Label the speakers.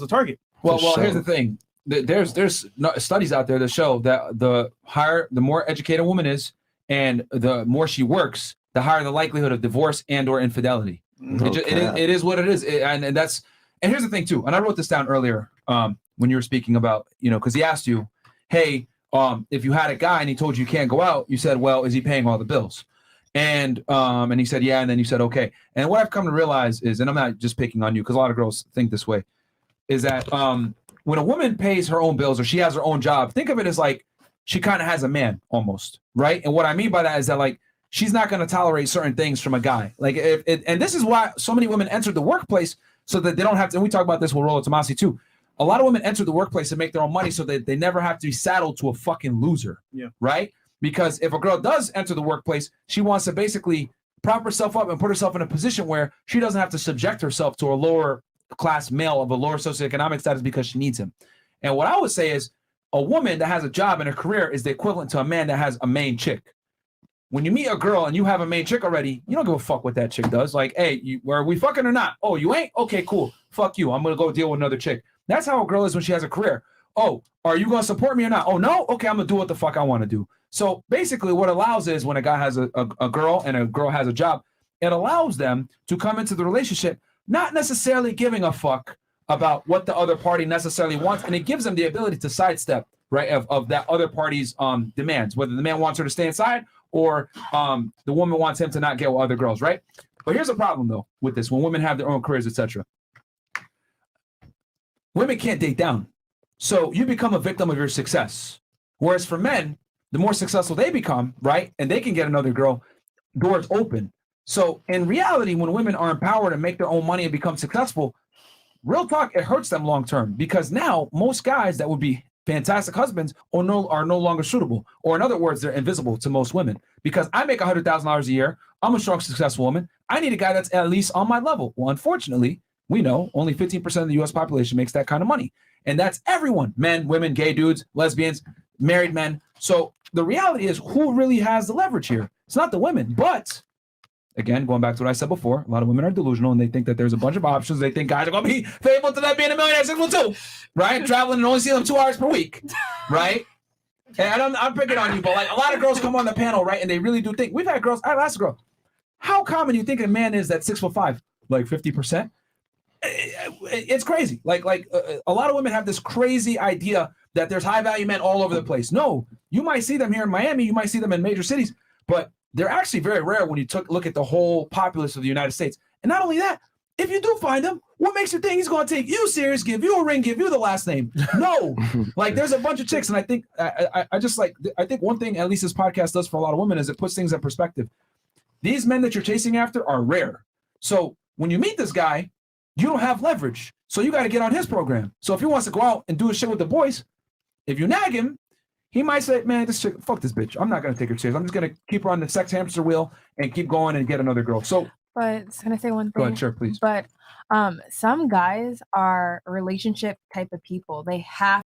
Speaker 1: the target.
Speaker 2: Well, here's the thing. There's studies out there that show that the more educated a woman is, and the more she works, the higher the likelihood of divorce and or infidelity. It is what it is, and here's the thing too. And I wrote this down earlier when you were speaking about, because he asked you, hey, if you had a guy and he told you can't go out, you said, well, is he paying all the bills? And he said, yeah. And then you said, okay. And what I've come to realize is, and I'm not just picking on you because a lot of girls think this way, is that when a woman pays her own bills or she has her own job, think of it as like she kind of has a man almost, right? And what I mean by that is that like she's not going to tolerate certain things from a guy. Like and this is why so many women enter the workplace so that they don't have to. And we talk about this with Rollo Tomasi too. A lot of women enter the workplace to make their own money so that they never have to be saddled to a fucking loser, right? Because if a girl does enter the workplace, she wants to basically prop herself up and put herself in a position where she doesn't have to subject herself to a lower class male of a lower socioeconomic status because she needs him. And what I would say is a woman that has a job and a career is the equivalent to a man that has a main chick. When you meet a girl and you have a main chick already, you don't give a fuck what that chick does. Like, hey, are we fucking or not? Oh, you ain't? Okay, cool. Fuck you. I'm going to go deal with another chick. That's how a girl is when she has a career. Oh, are you going to support me or not? Oh, no? Okay, I'm going to do what the fuck I want to do. So basically what allows is when a guy has a girl and a girl has a job, it allows them to come into the relationship not necessarily giving a fuck about what the other party necessarily wants. And it gives them the ability to sidestep, right, of that other party's demands, whether the man wants her to stay inside or the woman wants him to not get with other girls, right? But here's a problem, though, with this. When women have their own careers, etc., women can't date down. So you become a victim of your success. Whereas for men, the more successful they become, right, and they can get another girl, doors open. So in reality, when women are empowered and make their own money and become successful, real talk, it hurts them long term because now most guys that would be fantastic husbands are no longer suitable. Or in other words, they're invisible to most women because I make $100,000 a year. I'm a strong, successful woman. I need a guy that's at least on my level. Well, unfortunately, we know only 15% of the U.S. population makes that kind of money. And that's everyone, men, women, gay dudes, lesbians, married men. So the reality is who really has the leverage here? It's not the women, but again, going back to what I said before, a lot of women are delusional and they think that there's a bunch of options. They think guys are going to be faithful to them being a millionaire single too, right? Traveling and only see them 2 hours per week, right? And I'm picking on you, but like a lot of girls come on the panel, right? And they really do think. We've had girls, I've asked a girl, how common do you think a man is that's 6'5"? Like 50%? It's crazy. Like a lot of women have this crazy idea that there's high value men all over the place. No, you might see them here in Miami, you might see them in major cities, but they're actually very rare when you look at the whole populace of the United States. And not only that, if you do find him, what makes you think he's going to take you serious, give you a ring, give you the last name? No, like there's a bunch of chicks. And I think I think one thing at least this podcast does for a lot of women is it puts things in perspective. These men that you're chasing after are rare. So when you meet this guy, you don't have leverage. So you got to get on his program. So if he wants to go out and do his shit with the boys, if you nag him, he might say, man, this chick, fuck this bitch. I'm not going to take her serious. I'm just going to keep her on the sex hamster wheel and keep going and get another girl. So,
Speaker 3: but can I say one thing?
Speaker 2: Go ahead, sure, please.
Speaker 3: But some guys are relationship type of people. They have